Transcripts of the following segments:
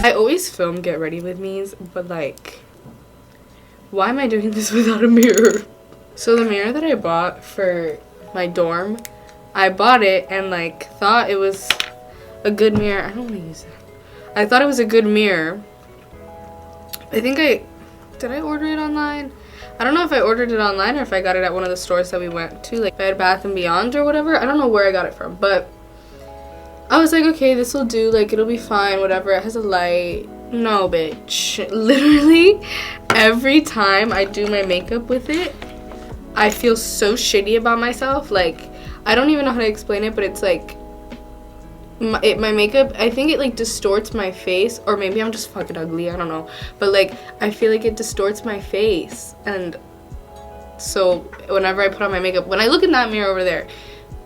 I always film get ready with me's, but like, why am I doing this without a mirror? So the mirror that I bought for my dorm, I bought it and like thought it was a good mirror. I don't want to use that. I thought it was a good mirror. Did I order it online? I don't know if I ordered it online or if I got it at one of the stores that we went to, like Bed Bath & Beyond or whatever. I don't know where I got it from, but I was like, okay, this will do, like it'll be fine, whatever. It has a light. No, bitch. Literally, every time I do my makeup with it, I feel so shitty about myself. Like, I don't even know how to explain it, but it's like, my makeup, I think it like distorts my face, or maybe I'm just fucking ugly, I don't know, but like I feel like it distorts my face, and so whenever I put on my makeup, when I look in that mirror over there,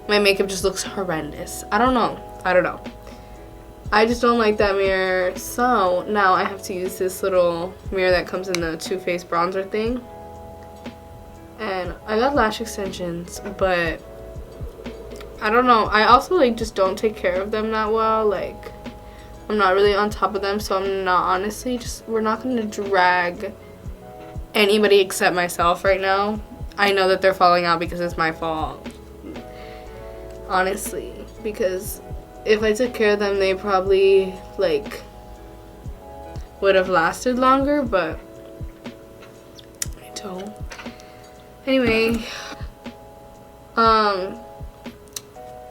my makeup just looks horrendous. I don't know, I just don't like that mirror. So now I have to use this little mirror that comes in the Too Faced bronzer thing, and I got lash extensions, but I don't know. I also like just don't take care of them that well. Like, I'm not really on top of them, so I'm not honestly we're not gonna drag anybody except myself right now. I know that they're falling out because it's my fault, honestly, because if I took care of them, they probably like would have lasted longer, but I don't. Anyway,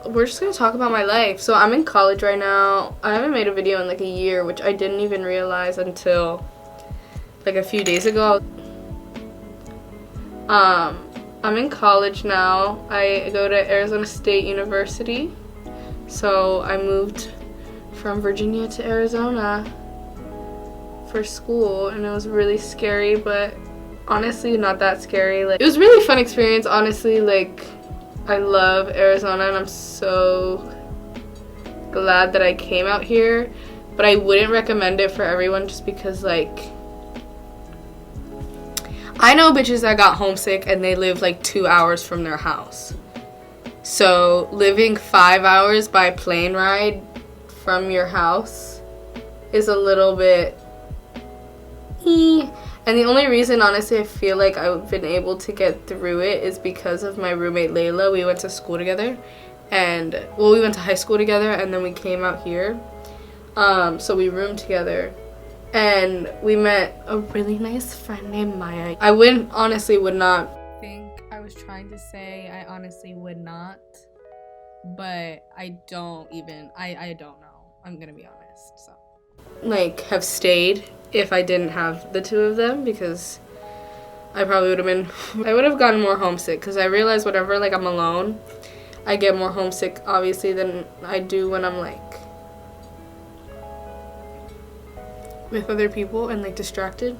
we're just gonna talk about my life. So I'm in college right now. I haven't made a video in like a year, which I didn't even realize until like a few days ago. I'm in college now. I go to Arizona State University. So I moved from Virginia to Arizona for school, and it was really scary, but honestly not that scary. Like, it was a really fun experience, honestly. Like, I love Arizona and I'm so glad that I came out here, but I wouldn't recommend it for everyone just because, like, I know bitches that got homesick and they live like 2 hours from their house. So living 5 hours by plane ride from your house is a little bit And the only reason, honestly, I feel like I've been able to get through it is because of my roommate, Layla. We went to school together, and, well, we went to high school together, and then we came out here. So we roomed together, and we met a really nice friend named Maya. I honestly would not think I was trying to say I honestly would not, but I don't know. I'm gonna be honest, so. Like, have stayed if I didn't have the two of them, because I probably I would have gotten more homesick, because I realize whenever, like, I'm alone, I get more homesick, obviously, than I do when I'm, like, with other people and, like, distracted.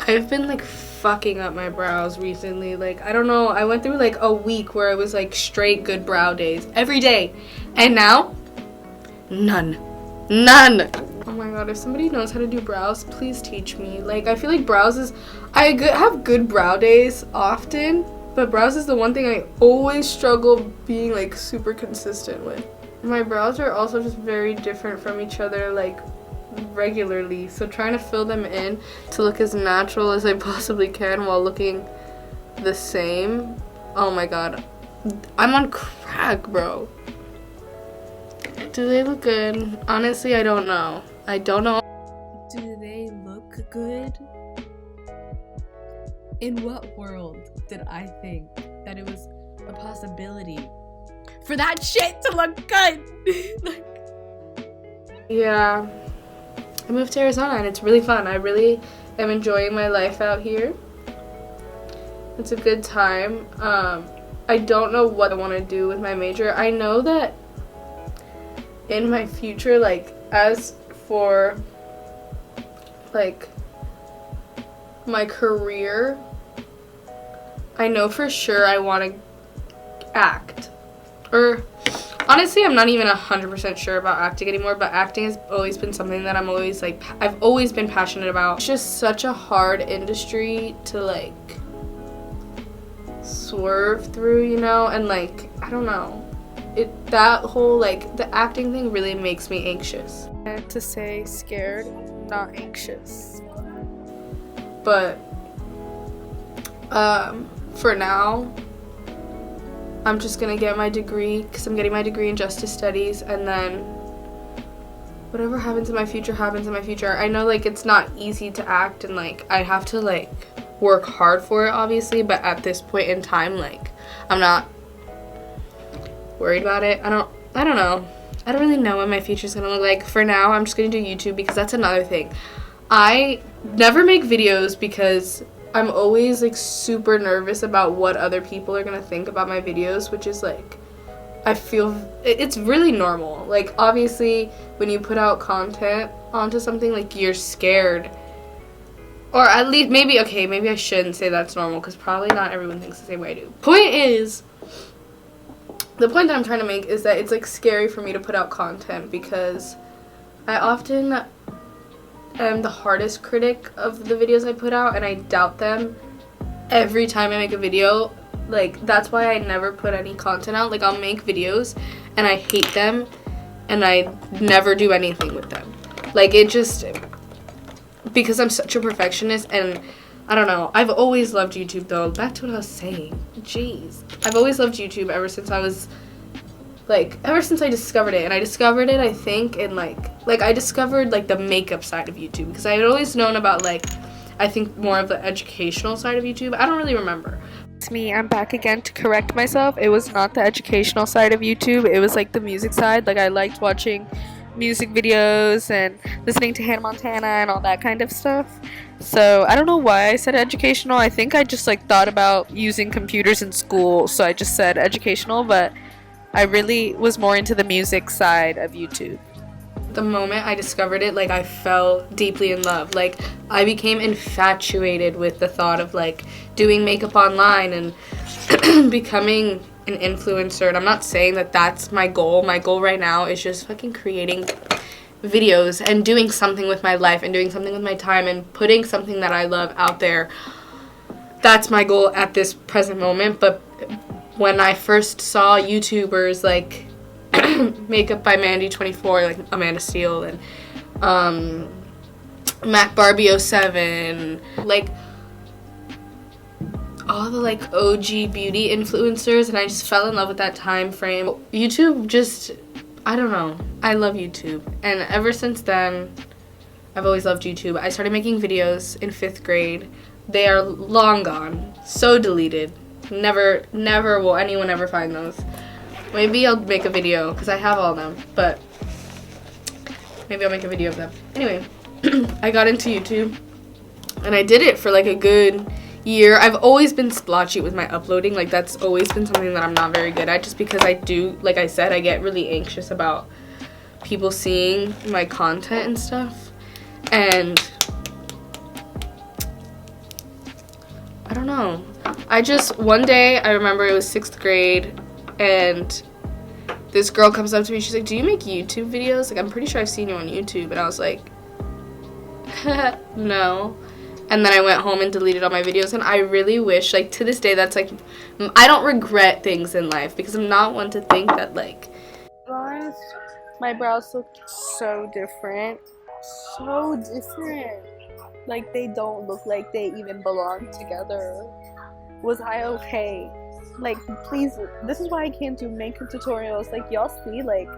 I've been, like, fucking up my brows recently. Like, I don't know, I went through, like, a week where it was, like, straight good brow days every day, and now, none. Oh my god, if somebody knows how to do brows, please teach me. Like, I feel like brows is, I have good brow days often, but brows is the one thing I always struggle being, like, super consistent with. My brows are also just very different from each other, like, regularly, so trying to fill them in to look as natural as I possibly can while looking the same, oh my god, I'm on crack, bro. Do they look good? Honestly, I don't know. Do they look good? In what world did I think that it was a possibility for that shit to look good? Like, yeah, I moved to Arizona and it's really fun. I really am enjoying my life out here. It's a good time. I don't know what I want to do with my major. I know that in my future, like, as for, like, my career, I know for sure I want to act. Or, honestly, I'm not even 100% sure about acting anymore, but acting has always been something that I'm always, like, I've always been passionate about. It's just such a hard industry to, like, swerve through, you know, and, like, I don't know. that whole like the acting thing really makes me anxious. I had to say scared, not anxious. But for now, I'm just gonna get my degree, because I'm getting my degree in justice studies, and then whatever happens in my future happens in my future. I know like it's not easy to act, and like I have to like work hard for it, obviously, but at this point in time, like I'm not worried about it. I don't know. I don't really know what my future's gonna look like. For now, I'm just gonna do YouTube, because that's another thing. I never make videos because I'm always like super nervous about what other people are gonna think about my videos, which is like, I feel it's really normal. Like obviously when you put out content onto something, like you're scared, or at least maybe I shouldn't say that's normal, because probably not everyone thinks the same way I do. The point that I'm trying to make is that it's like scary for me to put out content, because I often am the hardest critic of the videos I put out, and I doubt them every time I make a video. Like that's why I never put any content out. Like I'll make videos and I hate them and I never do anything with them. Like it just, because I'm such a perfectionist, and I don't know. I've always loved YouTube though. Back to what I was saying. Jeez. I've always loved YouTube ever since I discovered it. And I discovered it, I think, in like I discovered like the makeup side of YouTube, because I had always known about like, I think more of the educational side of YouTube. I don't really remember. It's me. I'm back again to correct myself. It was not the educational side of YouTube. It was like the music side. Like I liked watching music videos and listening to Hannah Montana and all that kind of stuff. So I don't know why I said educational. I think I just like thought about using computers in school, so I just said educational, but I really was more into the music side of YouTube. The moment I discovered it, like I fell deeply in love. Like I became infatuated with the thought of like doing makeup online and becoming an influencer. And I'm not saying that that's my goal. My goal right now is just fucking creating videos and doing something with my life and doing something with my time and putting something that I love out there. That's my goal at this present moment. But when I first saw YouTubers like Makeup by Mandy24, like Amanda Steele and Mac Barbie 07, like all the like OG beauty influencers, and I just fell in love with that time frame. YouTube just, I don't know, I love YouTube, and ever since then I've always loved YouTube. I started making videos in 5th grade. They are long gone, so deleted. Never will anyone ever find those. Maybe I'll make a video, because I have all of them, but maybe I'll make a video of them. Anyway, I got into YouTube, and I did it for like a good year. I've always been splotchy with my uploading. Like that's always been something that I'm not very good at, just because I do, like I said, I get really anxious about people seeing my content and stuff. And I don't know. One day, I remember it was 6th grade, and this girl comes up to me, she's like, do you make YouTube videos? Like, I'm pretty sure I've seen you on YouTube. And I was like, no. And then I went home and deleted all my videos, and I really wish, like, to this day, that's like, I don't regret things in life, because I'm not one to think that, like, guys, my brows look so different. So different. Like, they don't look like they even belong together. Was I okay? Like, please, this is why I can't do makeup tutorials. Like, y'all see, like,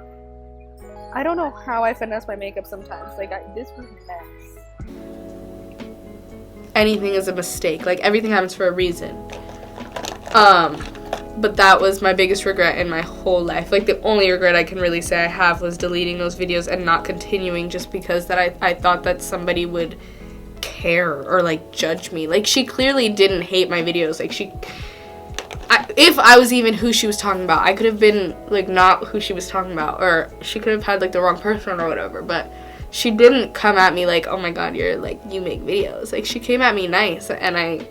I don't know how I finesse my makeup sometimes. Like, this was a mess. Anything is a mistake. Like, everything happens for a reason. But that was my biggest regret in my whole life. Like, the only regret I can really say I have was deleting those videos and not continuing, just because that I thought that somebody would care or, like, judge me. Like, she clearly didn't hate my videos. Like, if I was even who she was talking about, I could have been, like, not who she was talking about, or she could have had, like, the wrong person or whatever, but she didn't come at me like, oh my god, you're, like, you make videos. Like, she came at me nice, and I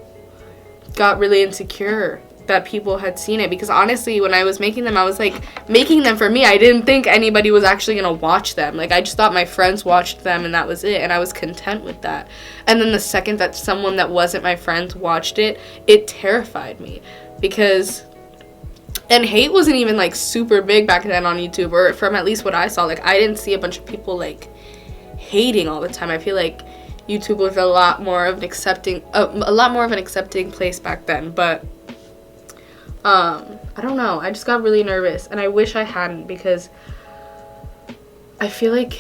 got really insecure that people had seen it, because honestly, when I was making them, I was, like, making them for me. I didn't think anybody was actually gonna watch them. Like, I just thought my friends watched them, and that was it, and I was content with that. And then the second that someone that wasn't my friends watched it, it terrified me. Because And hate wasn't even like super big back then on YouTube, or from at least what I saw. Like, I didn't see a bunch of people like hating all the time. I feel like YouTube was a lot more of an accepting place back then. But I don't know, I just got really nervous, and I wish I hadn't, because I feel like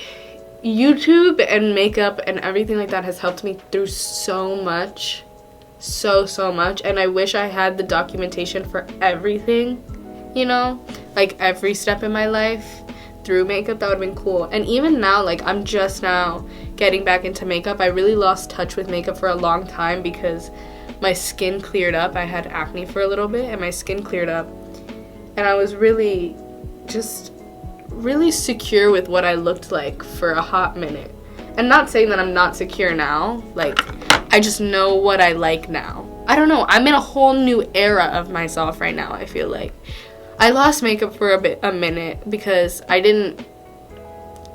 YouTube and makeup and everything like that has helped me through so much, so much. And I wish I had the documentation for everything, you know, like every step in my life through makeup. That would have been cool. And even now, like, I'm just now getting back into makeup. I really lost touch with makeup for a long time because my skin cleared up. I had acne for a little bit, and my skin cleared up, and I was really secure with what I looked like for a hot minute. And not saying that I'm not secure now, like, I just know what I like now. I don't know, I'm in a whole new era of myself right now. I feel like I lost makeup for a minute because I didn't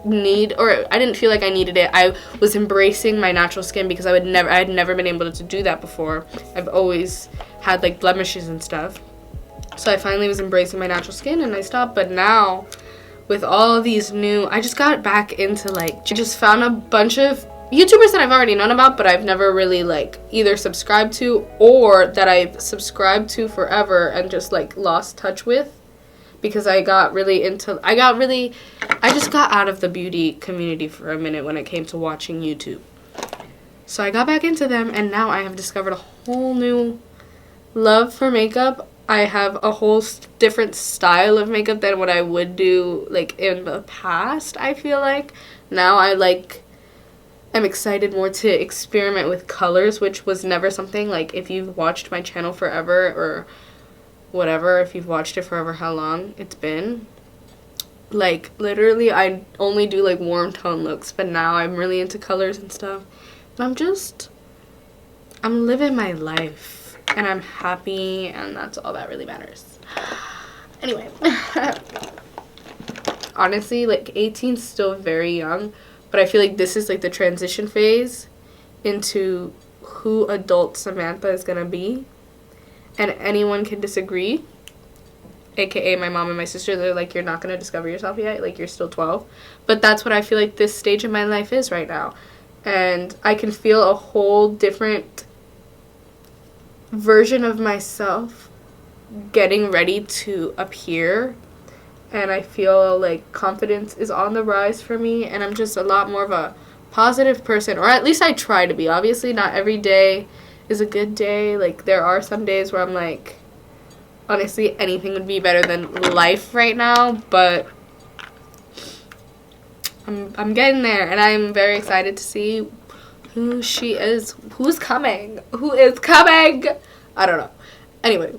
feel like I needed it. I was embracing my natural skin because I had never been able to do that before. I've always had like blemishes and stuff. So I finally was embracing my natural skin, and I stopped. But now, with all these I just got back into, like, just found a bunch of YouTubers that I've already known about, but I've never really, like, either subscribed to, or that I've subscribed to forever and just, like, lost touch with, because I just got out of the beauty community for a minute when it came to watching YouTube. So I got back into them, and now I have discovered a whole new love for makeup. I have a whole different style of makeup than what I would do, like, in the past, I feel like. Now I'm excited more to experiment with colors, which was never something, like, if you've watched my channel forever, or whatever, if you've watched it forever, how long it's been, like, literally, I only do, like, warm tone looks, but now I'm really into colors and stuff. And I'm living my life. And I'm happy, and that's all that really matters. Anyway. Honestly, like, 18 is still very young, but I feel like this is, like, the transition phase into who adult Samantha is gonna be. And anyone can disagree, aka my mom and my sister. They're like, you're not gonna discover yourself yet, like, you're still 12. But that's what I feel like this stage of my life is right now. And I can feel a whole different version of myself getting ready to appear, and I feel like confidence is on the rise for me, and I'm just a lot more of a positive person, or at least I try to be. Obviously not every day is a good day. Like, there are some days where I'm like, honestly, anything would be better than life right now, but I'm getting there, and I'm very excited to see who she is. Who is coming? I don't know. Anyway,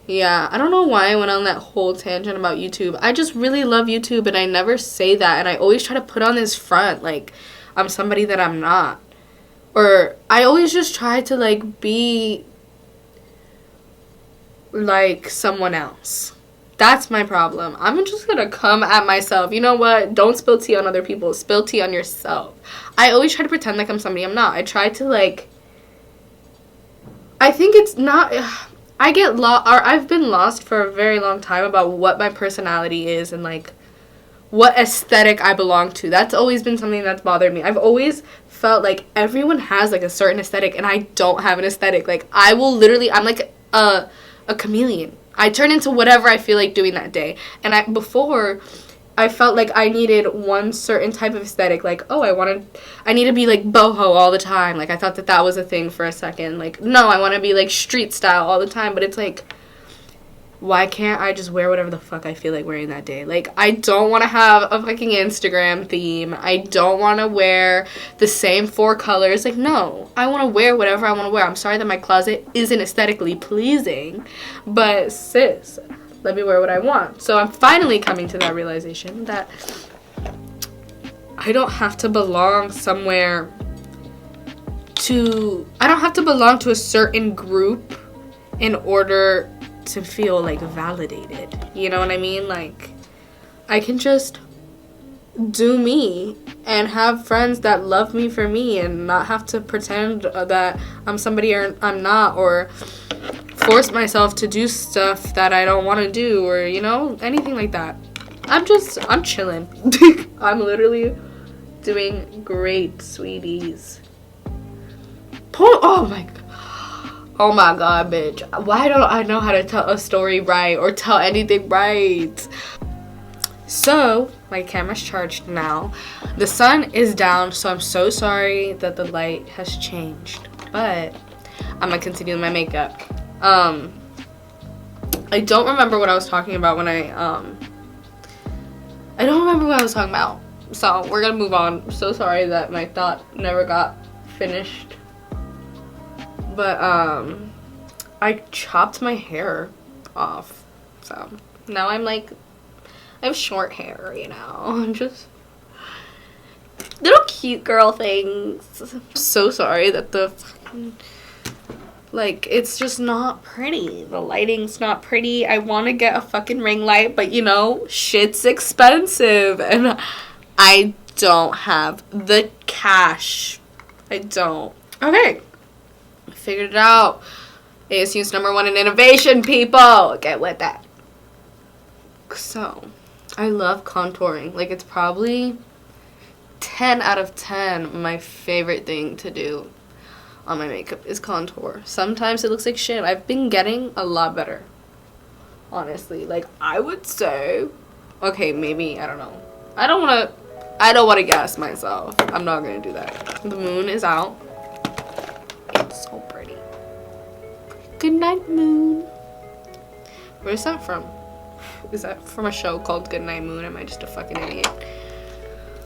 yeah, I don't know why I went on that whole tangent about YouTube. I just really love YouTube, and I never say that, and I always try to put on this front like I'm somebody that I'm not. Or I always just try to, like, be like someone else. That's my problem. I'm just gonna come at myself. You know what? Don't spill tea on other people. Spill tea on yourself. I always try to pretend like I'm somebody I'm not. I try to, like, I think it's not, I get lost, or I've been lost for a very long time about what my personality is and, like, what aesthetic I belong to. That's always been something that's bothered me. I've always felt like everyone has, like, a certain aesthetic, and I don't have an aesthetic. Like, I'm like a chameleon. I turn into whatever I feel like doing that day. And before, I felt like I needed one certain type of aesthetic. Like, oh, I need to be, like, boho all the time. Like, I thought that was a thing for a second. Like, no, I want to be, like, street style all the time. But it's like, why can't I just wear whatever the fuck I feel like wearing that day? Like, I don't want to have a fucking Instagram theme. I don't want to wear the same 4 colors. Like, no. I want to wear whatever I want to wear. I'm sorry that my closet isn't aesthetically pleasing, but sis, let me wear what I want. So I'm finally coming to that realization that I don't have to belong somewhere I don't have to belong to a certain group in order to feel, like, validated. You know what I mean? Like, I can just do me and have friends that love me for me and not have to pretend that I'm somebody or I'm not, or force myself to do stuff that I don't want to do, or, you know, anything like that. I'm chilling. I'm literally doing great, sweeties. Oh my god, bitch. Why don't I know how to tell a story right or tell anything right? So, my camera's charged now. The sun is down, so I'm so sorry that the light has changed. But I'm gonna continue my makeup. I don't remember what I was talking about when I don't remember what I was talking about. So, we're gonna move on. I'm so sorry that my thought never got finished. But, I chopped my hair off. So, now I'm like, I have short hair, you know. I'm just little cute girl things. I'm so sorry that the fucking, like, it's just not pretty. The lighting's not pretty. I want to get a fucking ring light, but you know, shit's expensive and I don't have the cash. I don't. Okay. I figured it out. ASU's #1 in innovation, people. Get with that. So, I love contouring. Like, it's probably 10 out of 10 my favorite thing to do on my makeup is contour. Sometimes it looks like shit. I've been getting a lot better, honestly. Like, I would say, okay, maybe, I don't know. I don't want to gas myself. I'm not going to do that. The moon is out. It's so pretty. Good night, moon. Where's that from? Is that from a show called Good Night Moon? Am I just a fucking idiot?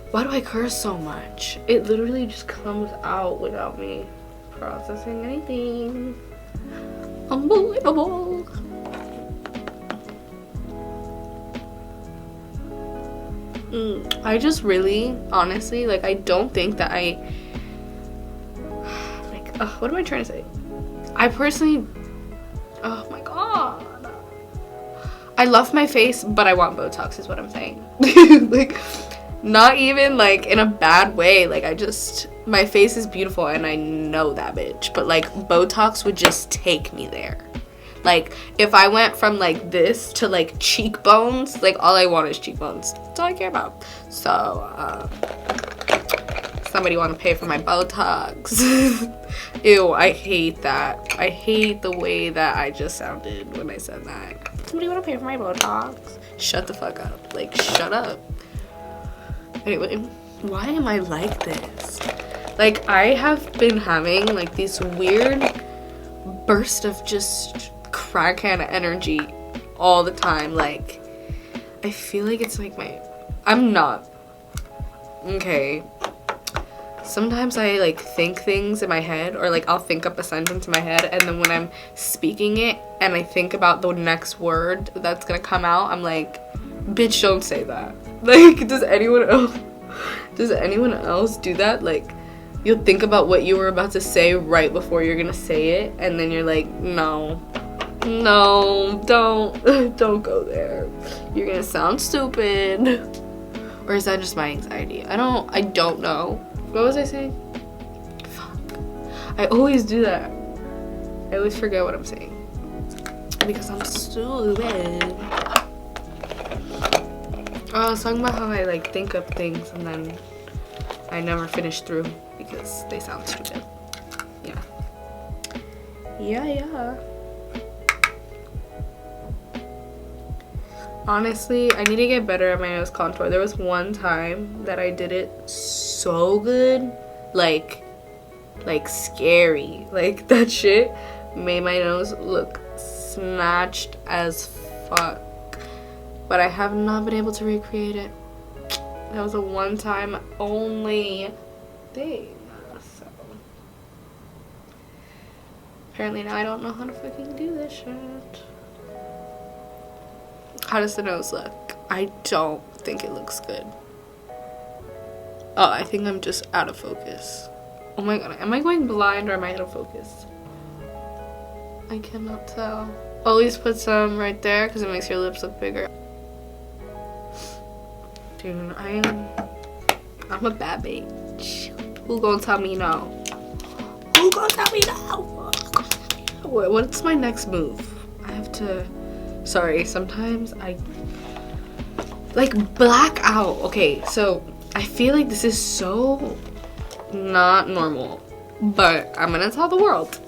Why do I curse so much? It literally just comes out without me processing anything. Unbelievable. I just really, honestly, like, I don't think that I, like, what am I trying to say? I personally, oh my god. I love my face, but I want Botox is what I'm saying. Like, not even, like, in a bad way. Like, my face is beautiful and I know that, bitch. But, like, Botox would just take me there. Like, if I went from, like, this to, like, cheekbones, like, all I want is cheekbones. That's all I care about. So, somebody want to pay for my Botox. Ew, I hate that. I hate the way that I just sounded when I said that. Somebody want to pay for my Botox? Shut the fuck up. Like, shut up. Anyway, why am I like this? Like, I have been having, like, these weird bursts of just crackhead energy all the time. Like, I feel like it's like I'm not. Okay. Sometimes I, like, think things in my head, or, like, I'll think up a sentence in my head, and then when I'm speaking it and I think about the next word that's gonna come out, I'm like, bitch, don't say that. Like, does anyone else do that? Like, you'll think about what you were about to say right before you're gonna say it, and then you're like, no, don't go there. You're gonna sound stupid. Or is that just my anxiety? I don't know. What was I saying? Fuck. I always do that. I always forget what I'm saying. Because I'm stupid. I was talking about how I, like, think of things and then I never finish through because they sound stupid. Yeah. Yeah. Honestly, I need to get better at my nose contour. There was one time that I did it so good, like scary. Like, that shit made my nose look snatched as fuck. But I have not been able to recreate it. That was a one-time only thing. So apparently now I don't know how to fucking do this shit. How does the nose look? I don't think it looks good. Oh, I think I'm just out of focus. Oh my god, am I going blind or am I out of focus? I cannot tell. Always put some right there because it makes your lips look bigger. Dude, I'm a bad bitch. Who gonna tell me no? Who gonna tell me no? what's my next move? I have to, sorry, sometimes I like black out. Okay, so I feel like this is so not normal, but I'm gonna tell the world.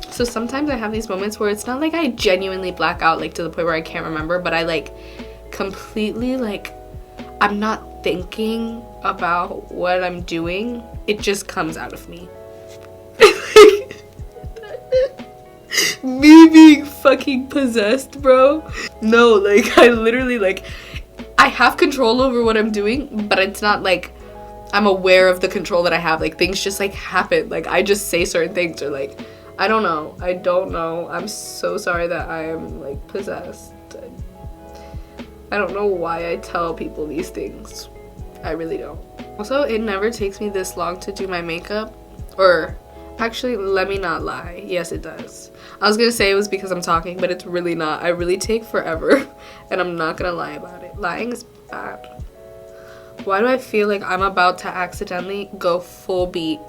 So sometimes I have these moments where it's not like I genuinely black out, like to the point where I can't remember, but I like completely, like, I'm not thinking about what I'm doing. It just comes out of me. Me being fucking possessed, bro. No, like, I literally, like, I have control over what I'm doing, but it's not like I'm aware of the control that I have. Like, things just, like, happen. Like, I just say certain things, or, like, I don't know. I don't know. I'm so sorry that I am, like, possessed. I don't know why I tell people these things. I really don't. Also, it never takes me this long to do my makeup. Or, actually, let me not lie. Yes, it does. I was gonna say it was because I'm talking, but it's really not. I really take forever, and I'm not gonna lie about it. Lying is bad. Why do I feel like I'm about to accidentally go full beat?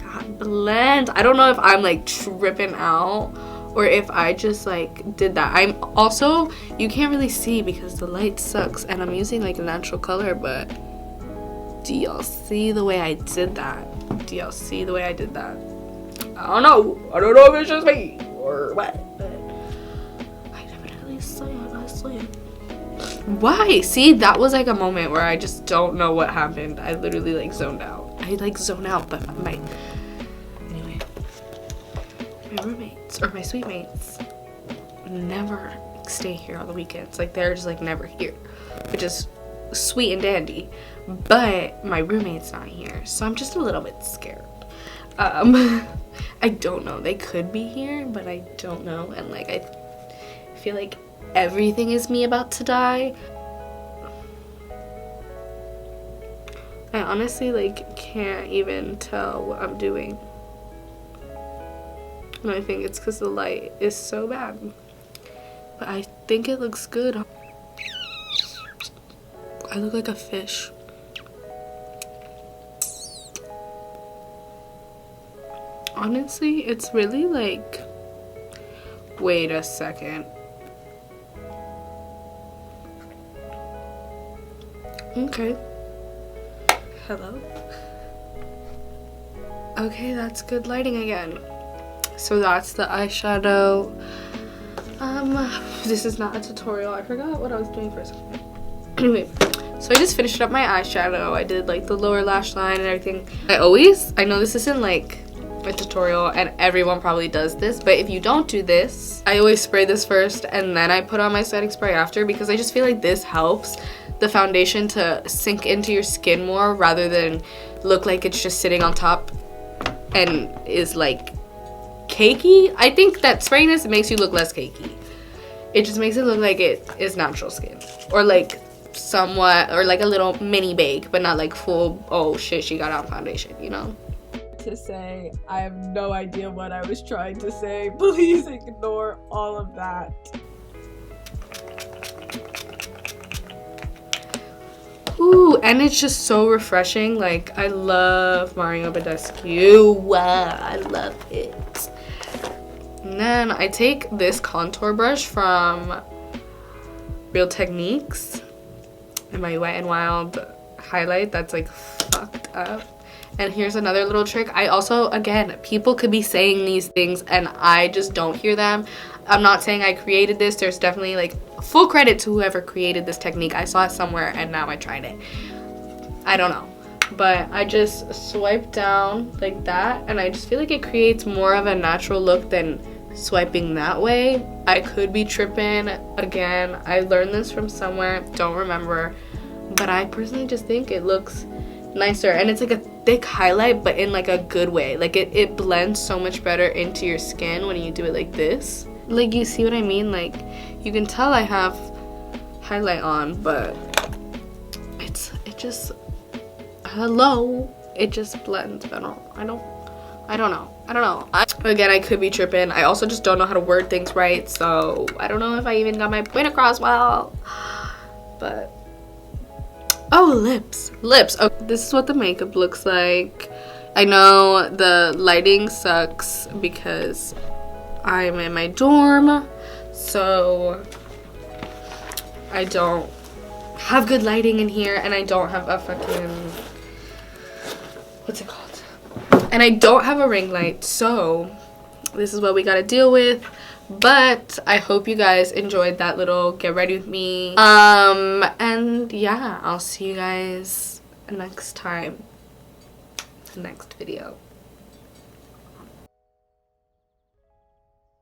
God, blend. I don't know if I'm like tripping out or if I just like did that. I'm also, you can't really see because the light sucks and I'm using like a natural color, but do y'all see the way I did that? Do y'all see the way I did that? I don't know. I don't know if it's just me or what, but I definitely saw it. I saw it. Why? See, that was like a moment where I just don't know what happened. I literally like zoned out. I like zone out, but anyway, my roommates or my suite mates never stay here on the weekends. Like, they're just like never here, which is sweet and dandy. But my roommate's not here, so I'm just a little bit scared. I don't know. They could be here, but I don't know. And like, I feel like everything is me about to die. I honestly like can't even tell what I'm doing. And I think it's because the light is so bad. But I think it looks good. I look like a fish. Honestly, it's really like, wait a second. Okay. Hello? Okay, that's good lighting again. So that's the eyeshadow. This is not a tutorial. I forgot what I was doing for a second. Anyway, so I just finished up my eyeshadow. I did like the lower lash line and everything. I know this isn't like a tutorial and everyone probably does this, but if you don't do this, I always spray this first and then I put on my setting spray after, because I just feel like this helps the foundation to sink into your skin more rather than look like it's just sitting on top and is like cakey. I think that spraying this makes you look less cakey. It just makes it look like it is natural skin, or like somewhat, or like a little mini bake, but not like full, oh shit, she got on foundation, you know? To say, I have no idea what I was trying to say. Please ignore all of that. Ooh, and it's just so refreshing. Like, I love Mario Badescu. Wow, I love it. And then I take this contour brush from Real Techniques and my Wet n Wild highlight that's like fucked up. And here's another little trick. I also, again, people could be saying these things and I just don't hear them. I'm not saying I created this. There's definitely like full credit to whoever created this technique. I saw it somewhere and now I tried it. I don't know. But I just swipe down like that and I just feel like it creates more of a natural look than swiping that way. I could be tripping. Again, I learned this from somewhere. Don't remember. But I personally just think it looks nicer, and it's like a thick highlight but in like a good way. Like it blends so much better into your skin when you do it like this. Like, you see what I mean? Like, you can tell I have highlight on, but it just, hello, it just blends better. I don't know. Again, I could be tripping. I also just don't know how to word things right, so I don't know if I even got my point across well. But oh, lips. Oh, this is what the makeup looks like. I know the lighting sucks because I'm in my dorm, so I don't have good lighting in here, and I don't have a fucking, what's it called? And I don't have a ring light, so this is what we gotta deal with. But I hope you guys enjoyed that little get ready with me. And yeah, I'll see you guys next time, next video.